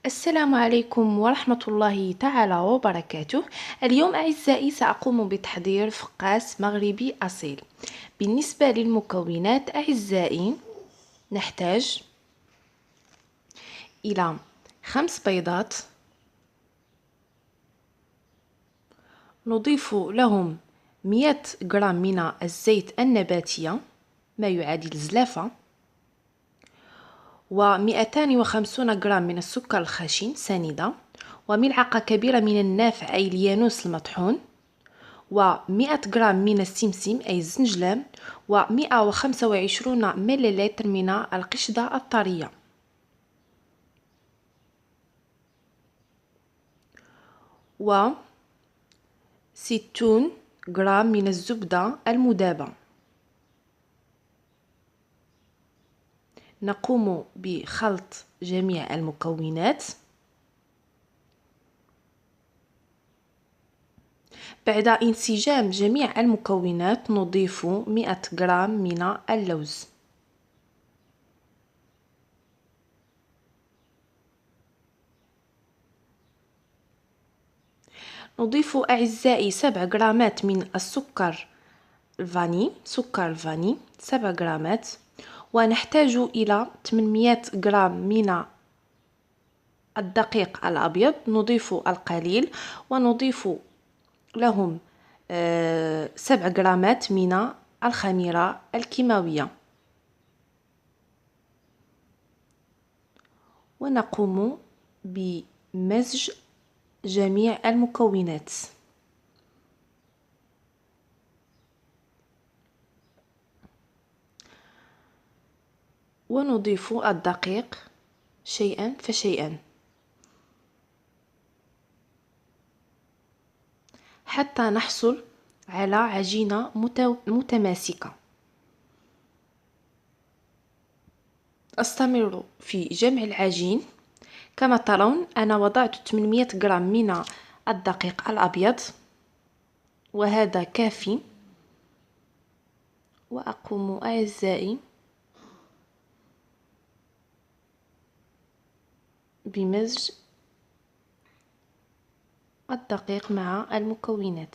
السلام عليكم ورحمة الله تعالى وبركاته. اليوم أعزائي سأقوم بتحضير فقاس مغربي أصيل. بالنسبة للمكونات أعزائي نحتاج إلى 5 بيضات، نضيف لهم 100 جرام من الزيت النباتية ما يعادل زلافة، و250 جرام من السكر الخشن ساندة، وملعقة كبيرة من النافع أي اليانوس المطحون، و100 جرام من السمسم أي الزنجلان، و125 مليلتر من القشدة الطرية، و60 جرام من الزبدة المذابة. نقوم بخلط جميع المكونات. بعد انسجام جميع المكونات نضيف 100 جرام من اللوز. نضيف أعزائي 7 جرامات من السكر الفاني، سكر الفاني 7 جرامات، ونحتاج إلى 800 جرام من الدقيق الأبيض، نضيف القليل، ونضيف لهم 7 جرامات من الخميرة الكيماوية، ونقوم بمزج جميع المكونات. ونضيف الدقيق شيئا فشيئا حتى نحصل على عجينة متماسكة. أستمر في جمع العجين. كما ترون أنا وضعت 800 جرام من الدقيق الأبيض، وهذا كافي. وأقوم أعزائي بمزج الدقيق مع المكونات.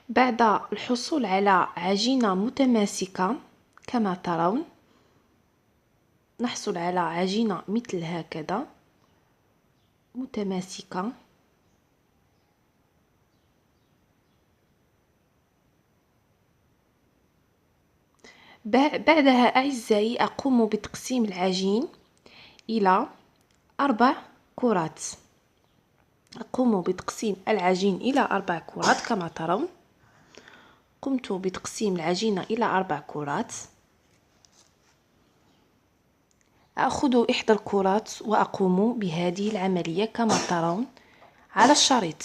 بعد الحصول على عجينة متماسكة كما ترون، نحصل على عجينة مثل هكذا متماسكة. بعدها أعزائي أقوم بتقسيم العجين إلى 4 كرات. أقوم بتقسيم العجين إلى 4 كرات. كما ترون قمت بتقسيم العجينة إلى 4 كرات. أخذ إحدى الكرات وأقوم بهذه العملية كما ترون على الشريط.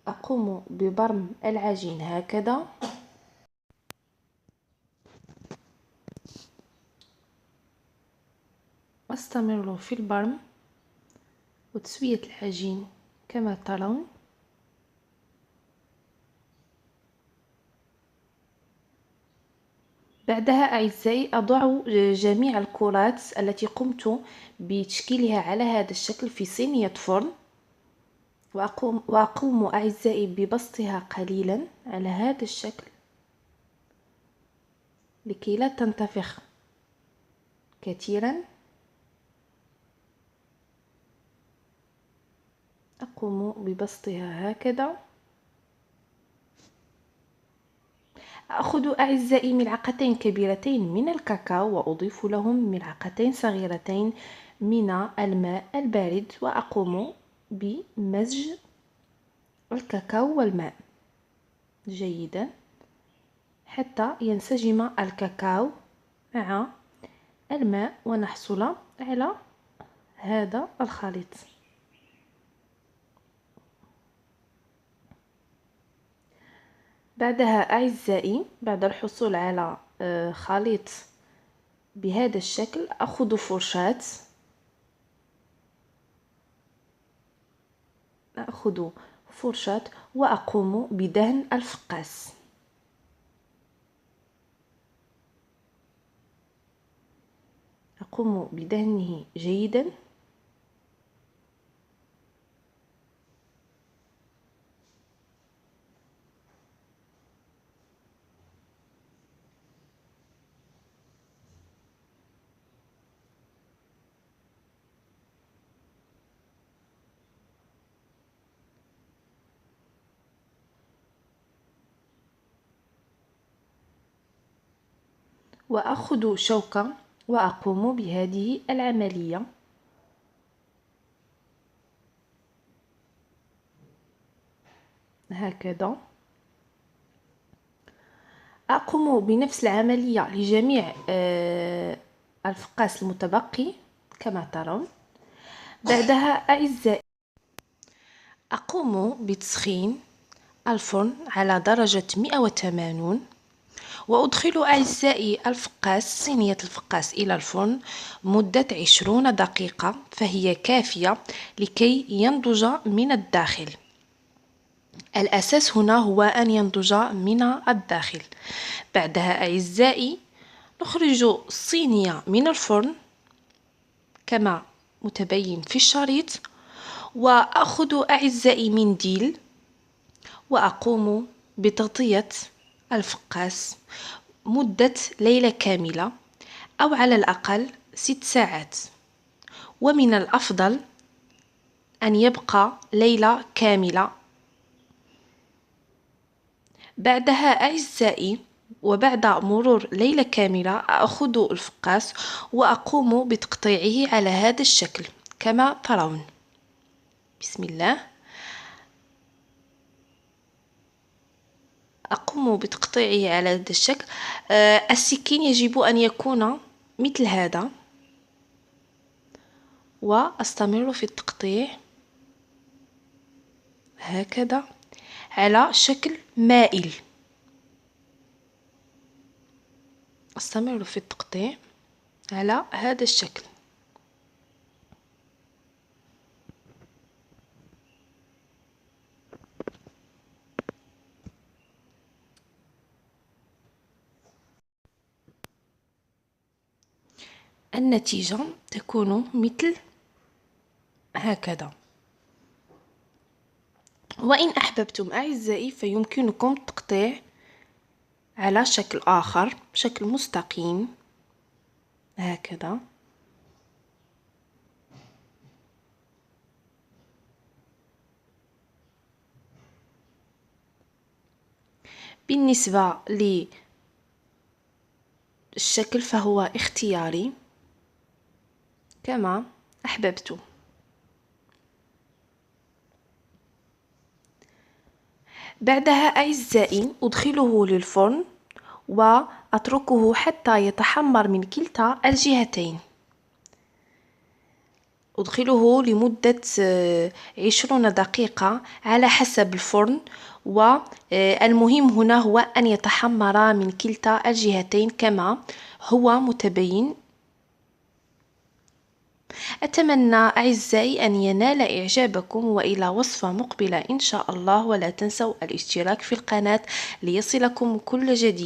أقوم ببرم العجين هكذا، أستمر في البرم وتسوية العجين كما ترون. بعدها أعزائي أضع جميع الكرات التي قمت بتشكيلها على هذا الشكل في صينية فرن، وأقوم أعزائي ببسطها قليلا على هذا الشكل لكي لا تنتفخ كثيرا. أقوم ببسطها هكذا. أخذ أعزائي ملعقتين كبيرتين من الكاكاو، وأضيف لهم ملعقتين صغيرتين من الماء البارد، وأقوم بمزج الكاكاو والماء جيدا حتى ينسجم الكاكاو مع الماء ونحصل على هذا الخليط. بعدها أعزائي بعد الحصول على خليط بهذا الشكل أخذ فرشاة، وأقوم بدهن الفقاس. أقوم بدهنه جيدا. وأخذ شوكة وأقوم بهذه العملية. هكذا أقوم بنفس العملية لجميع الفقاس المتبقي كما ترون. بعدها أعزائي أقوم بتسخين الفرن على درجة 180، وأدخل أعزائي صينية الفقاس إلى الفرن مدة 20 دقيقة، فهي كافية لكي ينضج من الداخل. الأساس هنا هو أن ينضج من الداخل. بعدها أعزائي نخرج الصينية من الفرن كما متبين في الشريط، وأخذ أعزائي منديل وأقوم بتغطية الفقاس مدة ليلة كاملة أو على الأقل 6 ساعات، ومن الأفضل أن يبقى ليلة كاملة. بعدها أعزائي وبعد مرور ليلة كاملة أخذ الفقاس وأقوم بتقطيعه على هذا الشكل كما ترون. بسم الله. أقوم بتقطيعه على هذا الشكل. السكين يجب أن يكون مثل هذا، وأستمر في التقطيع هكذا على شكل مائل. أستمر في التقطيع على هذا الشكل. النتيجة تكون مثل هكذا. وإن أحببتم أعزائي فيمكنكم التقطيع على شكل آخر، شكل مستقيم هكذا. بالنسبة للشكل فهو اختياري كما أحببت. بعدها أعزائي أدخله للفرن وأتركه حتى يتحمر من كلتا الجهتين. أدخله لمدة 20 دقيقة على حسب الفرن، والمهم هنا هو أن يتحمر من كلتا الجهتين كما هو متبين. أتمنى أعزائي أن ينال إعجابكم، وإلى وصفة مقبلة إن شاء الله، ولا تنسوا الاشتراك في القناة ليصلكم كل جديد.